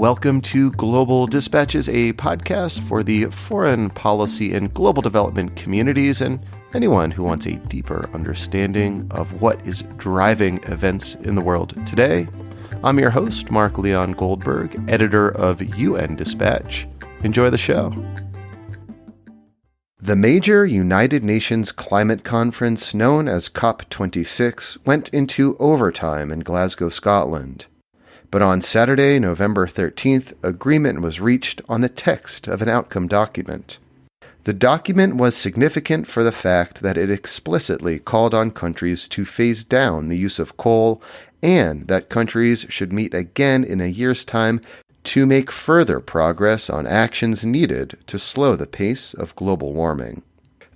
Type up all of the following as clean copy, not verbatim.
Welcome to Global Dispatches, a podcast for the foreign policy and global development communities and anyone who wants a deeper understanding of what is driving events in the world today. I'm your host, Mark Leon Goldberg, editor of UN Dispatch. Enjoy the show. The major United Nations climate conference known as COP26 went into overtime in Glasgow, Scotland. But on Saturday, November 13th, agreement was reached on the text of an outcome document. The document was significant for the fact that it explicitly called on countries to phase down the use of coal and that countries should meet again in a year's time to make further progress on actions needed to slow the pace of global warming.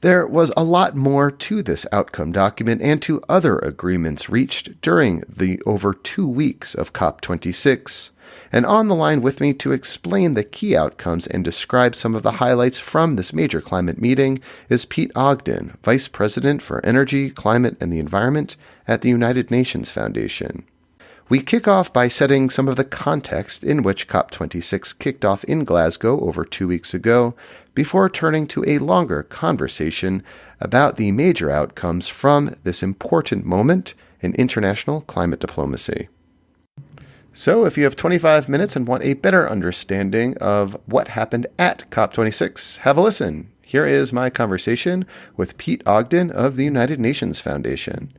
There was a lot more to this outcome document and to other agreements reached during the over 2 weeks of COP26. And on the line with me to explain the key outcomes and describe some of the highlights from this major climate meeting is Pete Ogden, Vice President for Energy, Climate, and the Environment at the United Nations Foundation. We kick off by setting some of the context in which COP26 kicked off in Glasgow over 2 weeks ago, before turning to a longer conversation about the major outcomes from this important moment in international climate diplomacy. So if you have 25 minutes and want a better understanding of what happened at COP26, have a listen. Here is my conversation with Pete Ogden of the United Nations Foundation.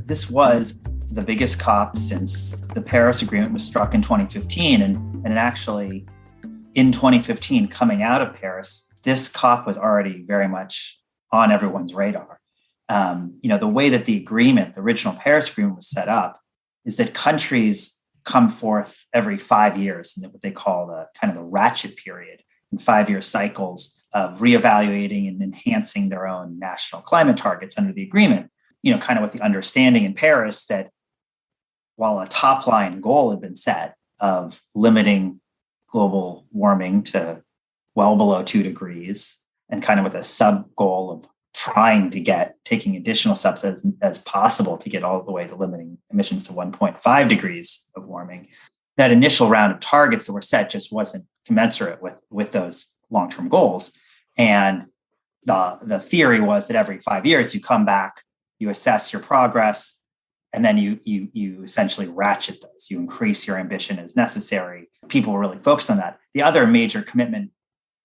This was the biggest COP since the Paris Agreement was struck in 2015. And actually, in 2015, coming out of Paris, this COP was already very much on everyone's radar. The way that the agreement, the original Paris Agreement was set up, is that countries come forth every 5 years in what they call the kind of a ratchet period in 5-year cycles of reevaluating and enhancing their own national climate targets under the agreement. Kind of with the understanding in Paris that while a top line goal had been set of limiting global warming to well below 2 degrees and kind of with a sub goal of trying to taking additional steps as possible to get all the way to limiting emissions to 1.5 degrees of warming, that initial round of targets that were set just wasn't commensurate with those long-term goals. And the theory was that every 5 years you come back, you assess your progress, and then you essentially ratchet those. You increase your ambition as necessary. People were really focused on that. The other major commitment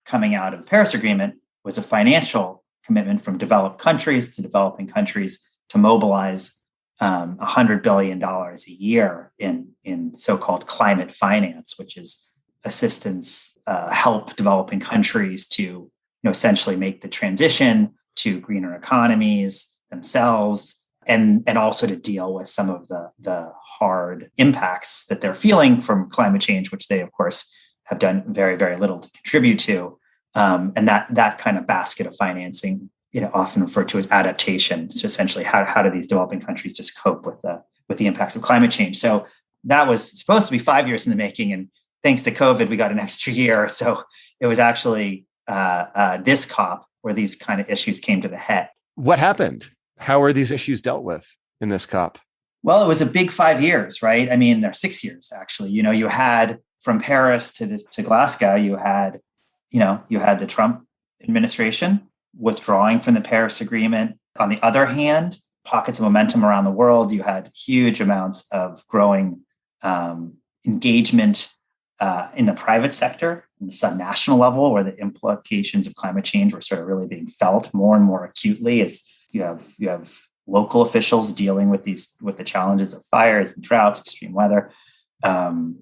coming out of the Paris Agreement was a financial commitment from developed countries to developing countries to mobilize $100 billion a year in so-called climate finance, which is assistance, help developing countries to essentially make the transition to greener economies themselves, and also to deal with some of the hard impacts that they're feeling from climate change, which they, of course, have done very, very little to contribute to. And that kind of basket of financing, often referred to as adaptation. So essentially, how do these developing countries just cope with the impacts of climate change? So that was supposed to be 5 years in the making, and thanks to COVID, we got an extra year. So it was actually this COP where these kind of issues came to the head. What happened? How are these issues dealt with in this COP? Well, it was a big 5 years, right? I mean, they're 6 years, actually. You had from Paris to Glasgow, you had the Trump administration withdrawing from the Paris Agreement. On the other hand, pockets of momentum around the world. You had huge amounts of growing engagement in the private sector, in the subnational level, where the implications of climate change were sort of really being felt more and more acutely as you have local officials dealing with the challenges of fires and droughts, extreme weather,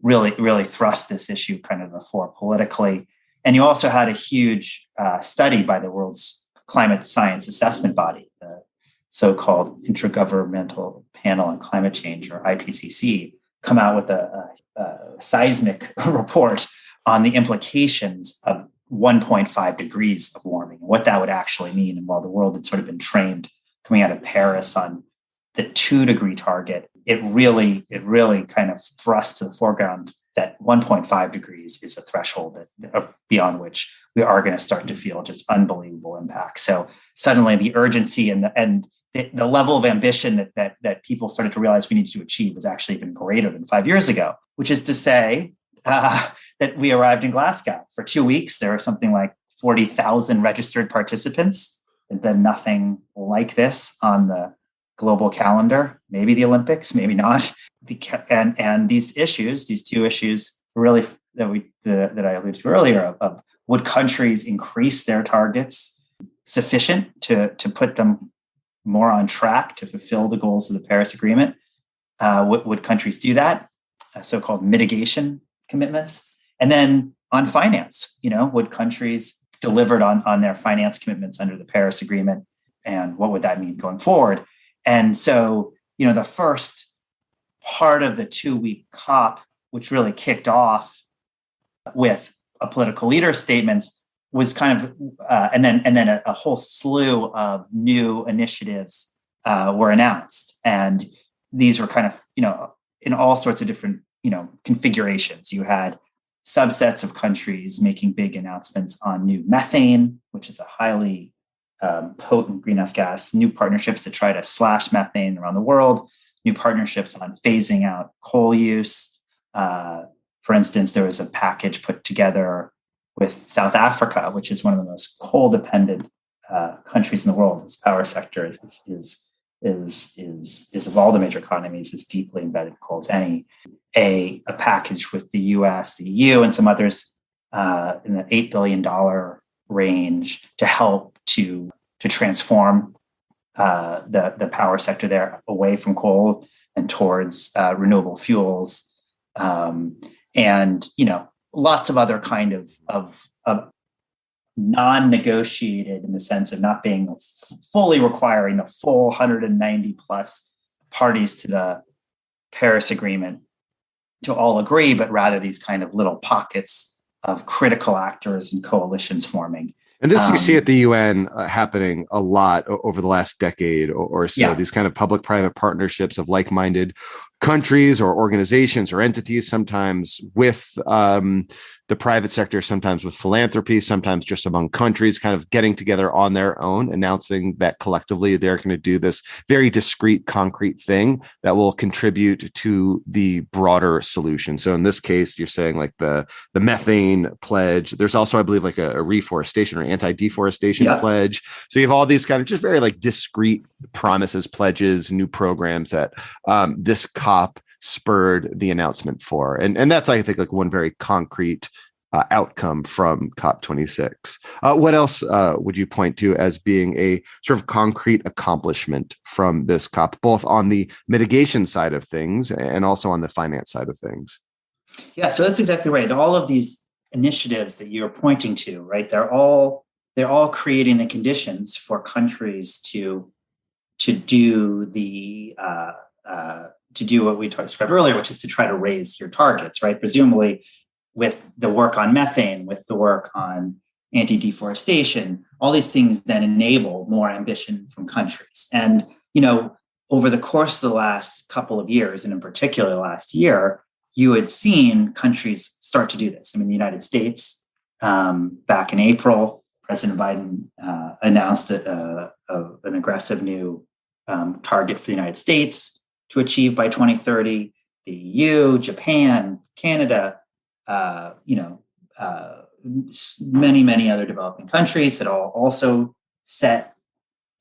really thrust this issue kind of before politically. And you also had a huge study by the world's climate science assessment body, the so-called Intergovernmental Panel on Climate Change, or IPCC, come out with a seismic report on the implications of 1.5 degrees of warming, what that would actually mean. And while the world had sort of been trained coming out of Paris on the 2-degree target, it really kind of thrust to the foreground that 1.5 degrees is a threshold that beyond which we are going to start to feel just unbelievable impacts. So suddenly the urgency and the level of ambition that people started to realize we needed to achieve was actually even greater than 5 years ago, which is to say that we arrived in Glasgow. For 2 weeks. There were something like 40,000 registered participants. There'd been nothing like this on the global calendar. Maybe the Olympics, maybe not. And these two issues, really that I alluded to earlier, of would countries increase their targets sufficient to put them more on track to fulfill the goals of the Paris Agreement? Would countries do that? So-called mitigation commitments. And then on finance, would countries delivered on their finance commitments under the Paris Agreement? And what would that mean going forward? And so, the first part of the 2-week COP, which really kicked off with a political leader statements, was kind of, and then a whole slew of new initiatives were announced. And these were kind of, in all sorts of different, configurations. You had subsets of countries making big announcements on new methane, which is a highly potent greenhouse gas, new partnerships to try to slash methane around the world, new partnerships on phasing out coal use. For instance, there was a package put together with South Africa, which is one of the most coal-dependent countries in the world. Its power sector is of all the major economies, is deeply embedded in coal as any. A package with the US, the EU, and some others in the $8 billion range to help to transform the power sector there away from coal and towards renewable fuels, and lots of other kind of non-negotiated, in the sense of not being fully requiring the full 190 plus parties to the Paris Agreement to all agree, but rather these kind of little pockets of critical actors and coalitions forming. And this you see at the UN happening a lot over the last decade or so, yeah. These kind of public-private partnerships of like-minded countries or organizations or entities, sometimes with the private sector, sometimes with philanthropy, sometimes just among countries, kind of getting together on their own, announcing that collectively they're going to do this very discrete, concrete thing that will contribute to the broader solution. So in this case, you're saying like the methane pledge. There's also, I believe, like a reforestation or anti-deforestation pledge. So you have all these kind of just very like discrete promises, pledges, new programs that this COP spurred the announcement for. And that's, I think, like one very concrete outcome from COP26. What else would you point to as being a sort of concrete accomplishment from this COP, both on the mitigation side of things and also on the finance side of things? Yeah, so that's exactly right. All of these initiatives that you're pointing to, right? They're all creating the conditions for countries to do what we described earlier, which is to try to raise your targets, right? Presumably with the work on methane, with the work on anti-deforestation, all these things then enable more ambition from countries. And, over the course of the last couple of years, and in particular last year, you had seen countries start to do this. I mean, the United States, back in April, President Biden announced an aggressive new target for the United States to achieve by 2030. The EU, Japan, Canada, many other developing countries had all also set,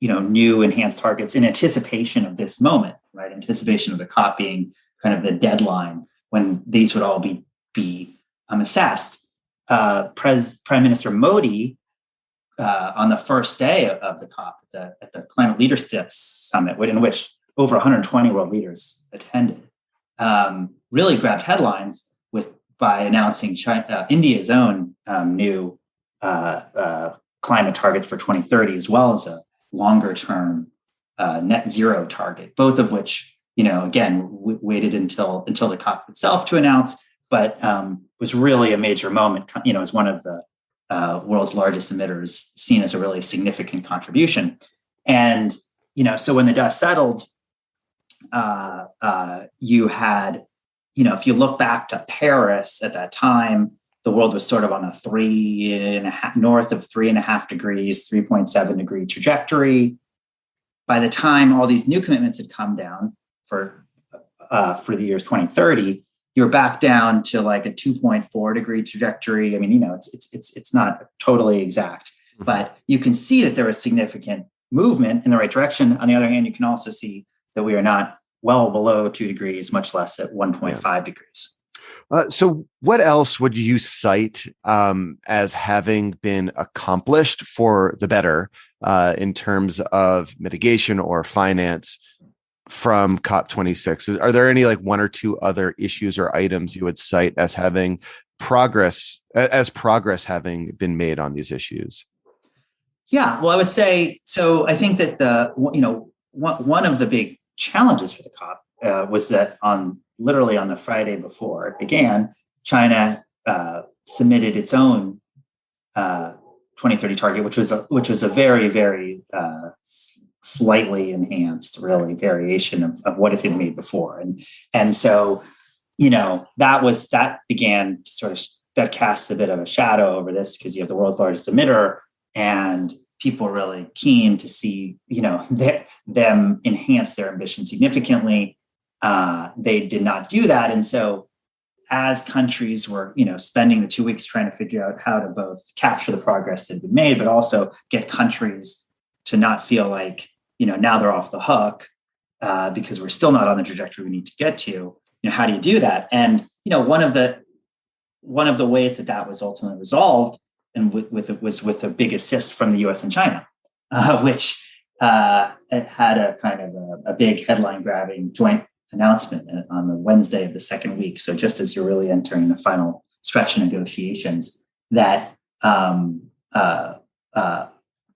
new enhanced targets in anticipation of this moment, right? Anticipation of the COP being kind of the deadline when these would all be assessed. Prime Minister Modi, on the first day of the COP at the Climate Leadership Summit, in which over 120 world leaders attended, really grabbed headlines by announcing India's own new climate targets for 2030, as well as a longer-term net zero target, both of which, again, waited until the COP itself to announce, but was really a major moment. As one of the world's largest emitters, seen as a really significant contribution. And so when the dust settled, you had, if you look back to Paris at that time, the world was sort of on a north of 3.5 degrees, 3.7 degree trajectory. by the time all these new commitments had come down for the years 2030, you're back down to like a 2.4 degree trajectory. I mean, it's not totally exact, but you can see that there was significant movement in the right direction. On the other hand, you can also see that we are not well below 2 degrees, much less at 1.5 degrees. So what else would you cite as having been accomplished for the better in terms of mitigation or finance from COP26? Are there any like one or two other issues or items you would cite as having progress having been made on these issues? Yeah, well, I would say, so I think that one of the big challenges for the COP was that literally on the Friday before it began, China submitted its own 2030 target, which was a very, very slightly enhanced, really, variation of what it had made before, and so that began to sort of that casts a bit of a shadow over this because you have the world's largest emitter, and people are really keen to see them enhance their ambition significantly. They did not do that, and so as countries were spending the 2 weeks trying to figure out how to both capture the progress that had been made, but also get countries to not feel like now they're off the hook because we're still not on the trajectory we need to get to. How do you do that? And one of the ways that was ultimately resolved, and was with a big assist from the U.S. and China, which had a kind of a big headline-grabbing joint announcement on the Wednesday of the second week. So just as you're really entering the final stretch of negotiations, that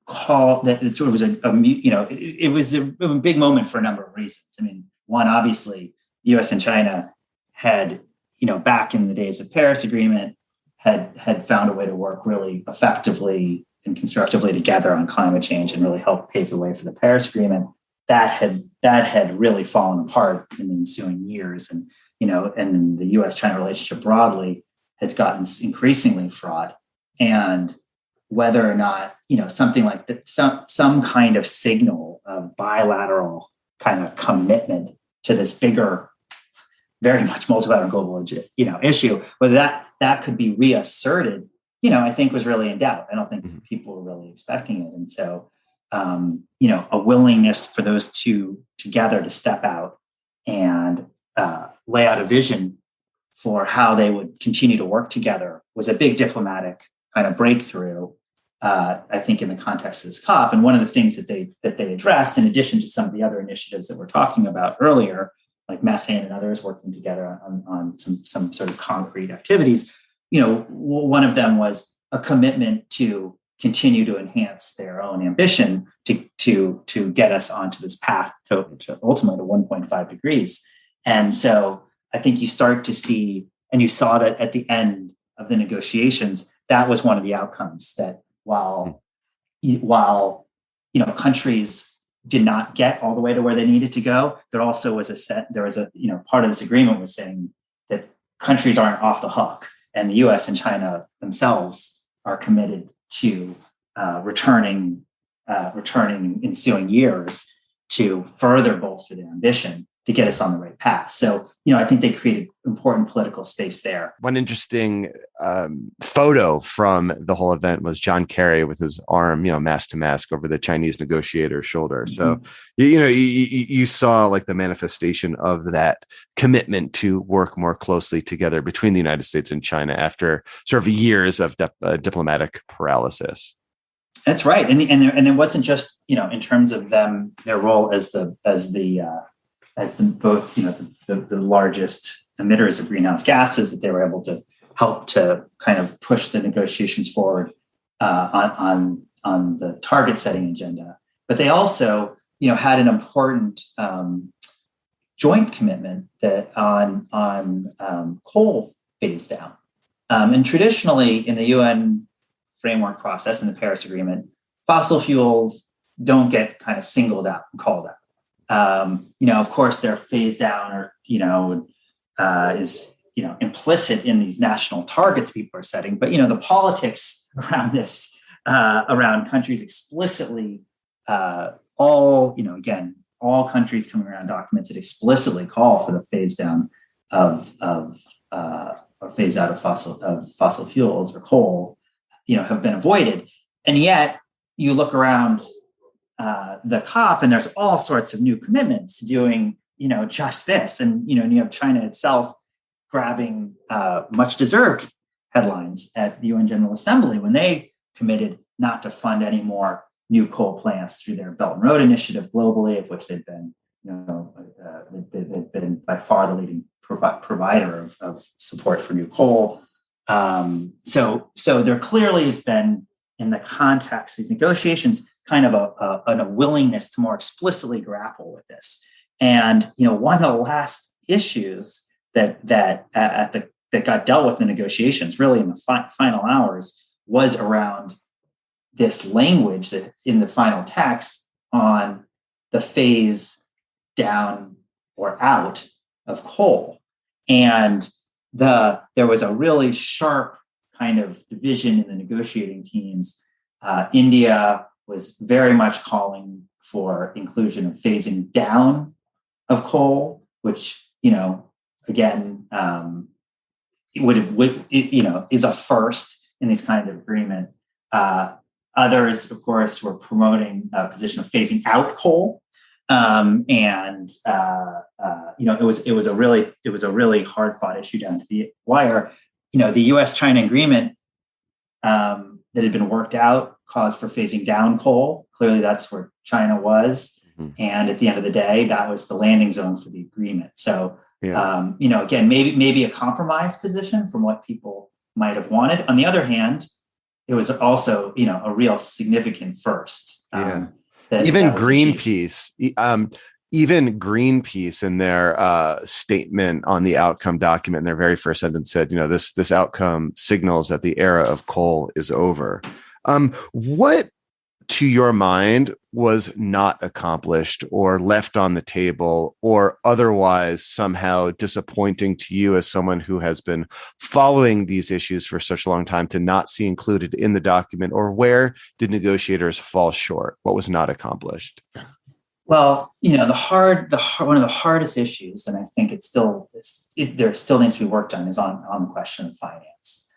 call that it sort of was it was a big moment for a number of reasons. I mean, one, obviously, U.S. and China had back in the days of Paris Agreement had found a way to work really effectively and constructively together on climate change and really help pave the way for the Paris Agreement. That had really fallen apart in the ensuing years, and and the U.S.-China relationship broadly had gotten increasingly fraught. And whether or not something like that, some kind of signal of bilateral kind of commitment to this bigger, very much multilateral global issue, whether that could be reasserted, I think was really in doubt. I don't think people were really expecting it, and so. A willingness for those two together to step out and lay out a vision for how they would continue to work together was a big diplomatic kind of breakthrough, I think, in the context of this COP. And one of the things that they addressed, in addition to some of the other initiatives that we're talking about earlier, like methane and others working together on some sort of concrete activities, one of them was a commitment to continue to enhance their own ambition to get us onto this path to ultimately to 1.5 degrees. And so I think you start to see, and you saw that at the end of the negotiations, that was one of the outcomes, that while countries did not get all the way to where they needed to go, there also was part of this agreement was saying that countries aren't off the hook, and the US and China themselves are committed to returning ensuing years to further bolster their ambition to get us on the right path. So, I think they created important political space there. One interesting photo from the whole event was John Kerry with his arm, mask to mask over the Chinese negotiator's shoulder. So, you saw like the manifestation of that commitment to work more closely together between the United States and China after sort of years of diplomatic paralysis. That's right, and it wasn't just in terms of their role as the largest emitters of greenhouse gases, that they were able to help to kind of push the negotiations forward on the target setting agenda. But they also had an important joint commitment that on coal phase down. And traditionally in the UN framework process in the Paris Agreement, fossil fuels don't get kind of singled out and called out. Of course, they're phased down or, is, implicit in these national targets people are setting. But, the politics around this, around countries explicitly again, all countries coming around documents that explicitly call for the phase down or phase out of fossil fuels or coal, have been avoided. And yet you look around the COP and there's all sorts of new commitments to doing, just this. And, you have China itself grabbing much deserved headlines at the UN General Assembly when they committed not to fund any more new coal plants through their Belt and Road Initiative globally, of which they've been, they've been by far the leading provider of support for new coal. So there clearly has been, in the context of these negotiations, kind of a willingness to more explicitly grapple with this. And one of the last issues that got dealt with in the negotiations, really in the final hours, was around this language that in the final text on the phase down or out of coal. And there was a really sharp kind of division in the negotiating teams. India was very much calling for inclusion of phasing down of coal, which, again, is a first in these kind of agreement. Others, of course, were promoting a position of phasing out coal. It was a really hard fought issue down to the wire. The U.S.-China agreement that had been worked out caused for phasing down coal. Clearly, that's where China was. Mm-hmm. And at the end of the day, that was the landing zone for the agreement. So, again, maybe a compromise position from what people might have wanted. On the other hand, it was also, a real significant first. Even Greenpeace, in their statement on the outcome document, in their very first sentence said, this outcome signals that the era of coal is over. What, to your mind, was not accomplished or left on the table or otherwise somehow disappointing to you as someone who has been following these issues for such a long time to not see included in the document? Or where did negotiators fall short? What was not accomplished? Well, one of the hardest issues, and I think there still needs to be worked on, is on the question of finance.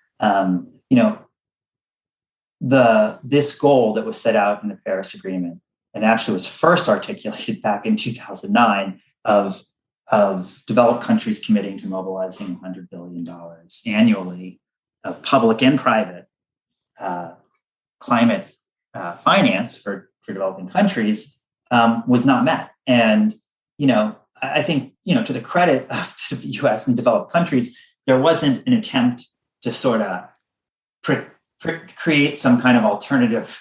This goal that was set out in the Paris Agreement, and actually was first articulated back in 2009, of developed countries committing to mobilizing $100 billion annually of public and private climate finance for developing countries, was not met. And, I think, to the credit of the U.S. and developed countries, there wasn't an attempt to sort of create some kind of alternative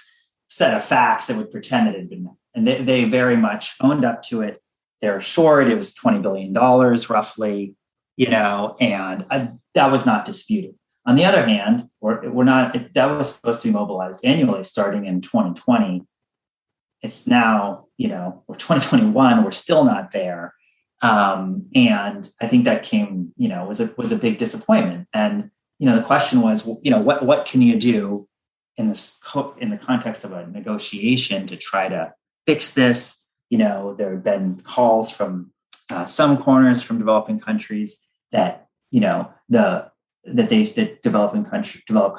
set of facts that would pretend that it had been met. And they very much owned up to it. They're short. It was $20 billion roughly, and that was not disputed. On the other hand, that was supposed to be mobilized annually starting in 2020. It's now, we're 2021, we're still not there. And I think that came, was a big disappointment. And, the question was, what can you do in the context of a negotiation to try to fix this? There have been calls from some corners from developing countries that, developed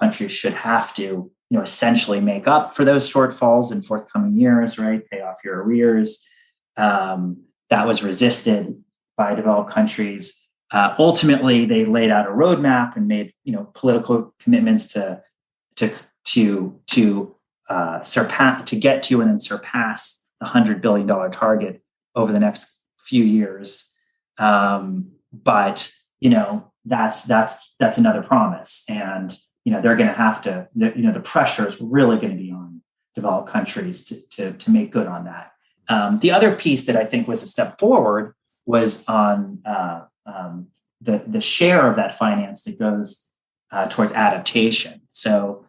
countries should have to, essentially make up for those shortfalls in forthcoming years, right? Pay off your arrears. That was resisted by developed countries. Ultimately, they laid out a roadmap and made, political commitments to get to and then surpass the $100 billion target over the next few years. But that's another promise, and they're going to have to. The pressure is really going to be on developed countries to make good on that. The other piece that I think was a step forward was on the share of that finance that goes towards adaptation. So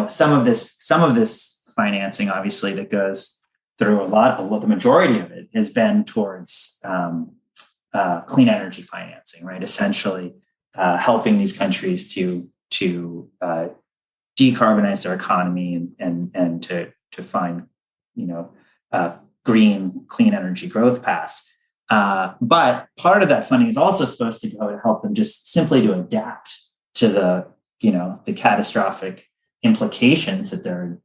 some of this financing, obviously, that goes through the majority of it has been towards clean energy financing, right? Essentially, helping these countries to decarbonize their economy and to find green, clean energy growth paths. But part of that funding is also supposed to go to help them just simply to adapt to the catastrophic implications that they're,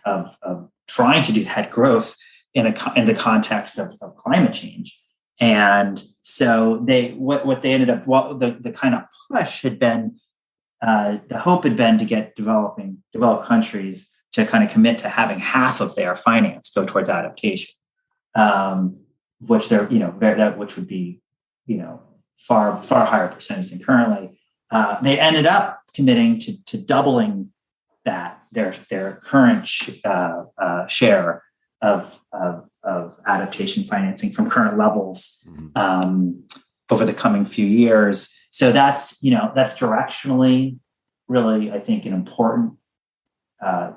of trying to do that growth in the context of climate change. And so what they ended up, the kind of push had been, the hope had been to get developed countries to kind of commit to having half of their finance go towards adaptation, which they're, which would be, far higher percentage than currently. They ended up committing to doubling that their current share of adaptation financing from current levels over the coming few years. So that's directionally really, I think, an important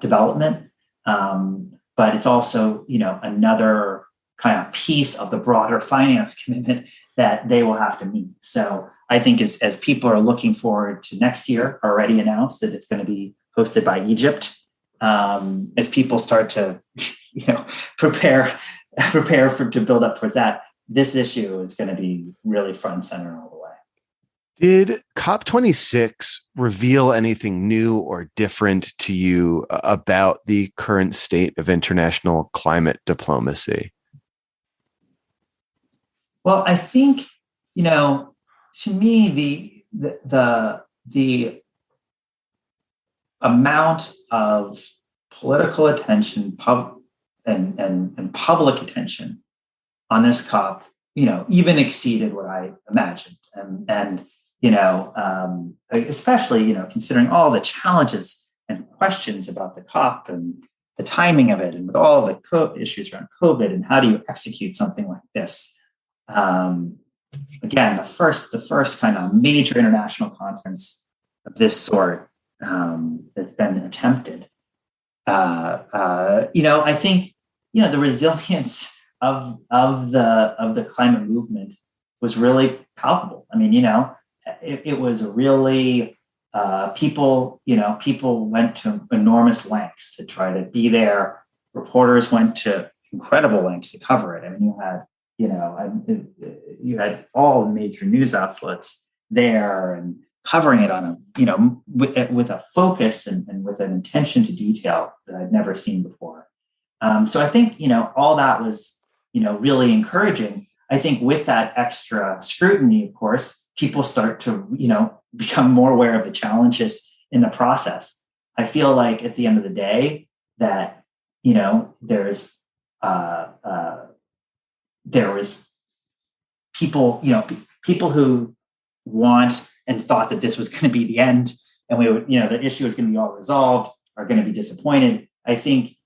development. But it's also, another kind of piece of the broader finance commitment that they will have to meet. So I think as people are looking forward to next year, already announced that it's going to be hosted by Egypt, as people start to, prepare to build up towards that, this issue is going to be really front and center all the way. Did COP26 reveal anything new or different to you about the current state of international climate diplomacy? Well, I think, to me, the amount of political attention and public attention on this COP, even exceeded what I imagined. And especially, considering all the challenges and questions about the COP and the timing of it, and with all the issues around COVID, and how do you execute something like this? Again, the first kind of major international conference of this sort that's been attempted. I think the resilience of the climate movement was really palpable. I mean, it was really people went to enormous lengths to try to be there. Reporters went to incredible lengths to cover it. I mean, you had all the major news outlets there and covering it on with a focus and with an attention to detail that I'd never seen before. So I think, all that was, really encouraging. I think with that extra scrutiny, of course, people start to, become more aware of the challenges in the process. I feel like at the end of the day that, there was people, people who want and thought that this was going to be the end and we would, the issue was going to be all resolved, are going to be disappointed. I think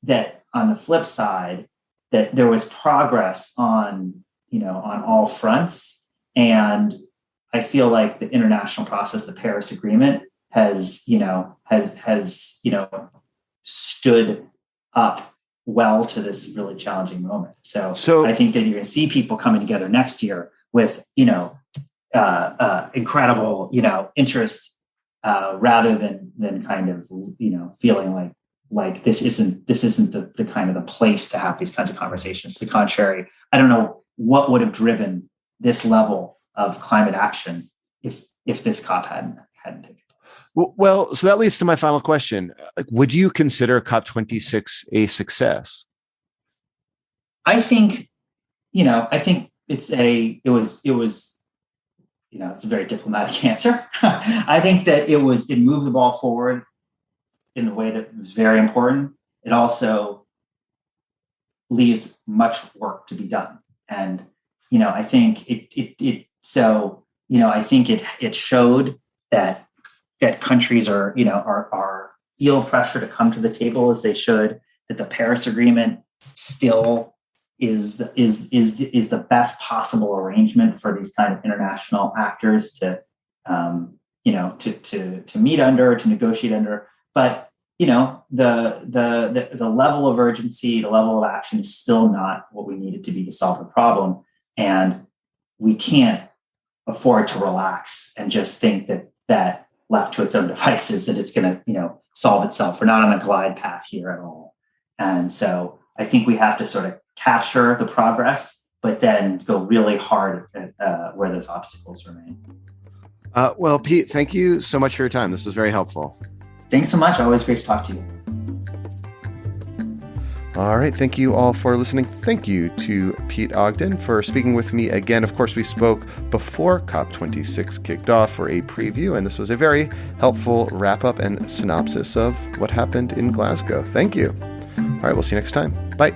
that on the flip side, that there was progress on all fronts. And I feel like the international process, the Paris Agreement has stood up well to this really challenging moment. So I think that you're going to see people coming together next year with, incredible, interest, rather than kind of, feeling like this isn't the kind of the place to have these kinds of conversations. To the contrary, I don't know what would have driven this level of climate action if this COP hadn't taken place. Well, so that leads to my final question. Would you consider COP26 a success? I think it's a very diplomatic answer. I think that it moved the ball forward in a way that was very important. It also leaves much work to be done. And, I think it showed that countries are feel pressure to come to the table as they should, that the Paris Agreement still is the best possible arrangement for these kind of international actors to meet under, to negotiate under. But the level of urgency, the level of action is still not what we need it to be to solve the problem. And we can't afford to relax and just think that left to its own devices, that it's going to, solve itself. We're not on a glide path here at all. And so I think we have to sort of capture the progress, but then go really hard at where those obstacles remain. Well, Pete, thank you so much for your time. This was very helpful. Thanks so much. Always great to talk to you. All right. Thank you all for listening. Thank you to Pete Ogden for speaking with me again. Of course, we spoke before COP26 kicked off for a preview, and this was a very helpful wrap-up and synopsis of what happened in Glasgow. Thank you. All right. We'll see you next time. Bye.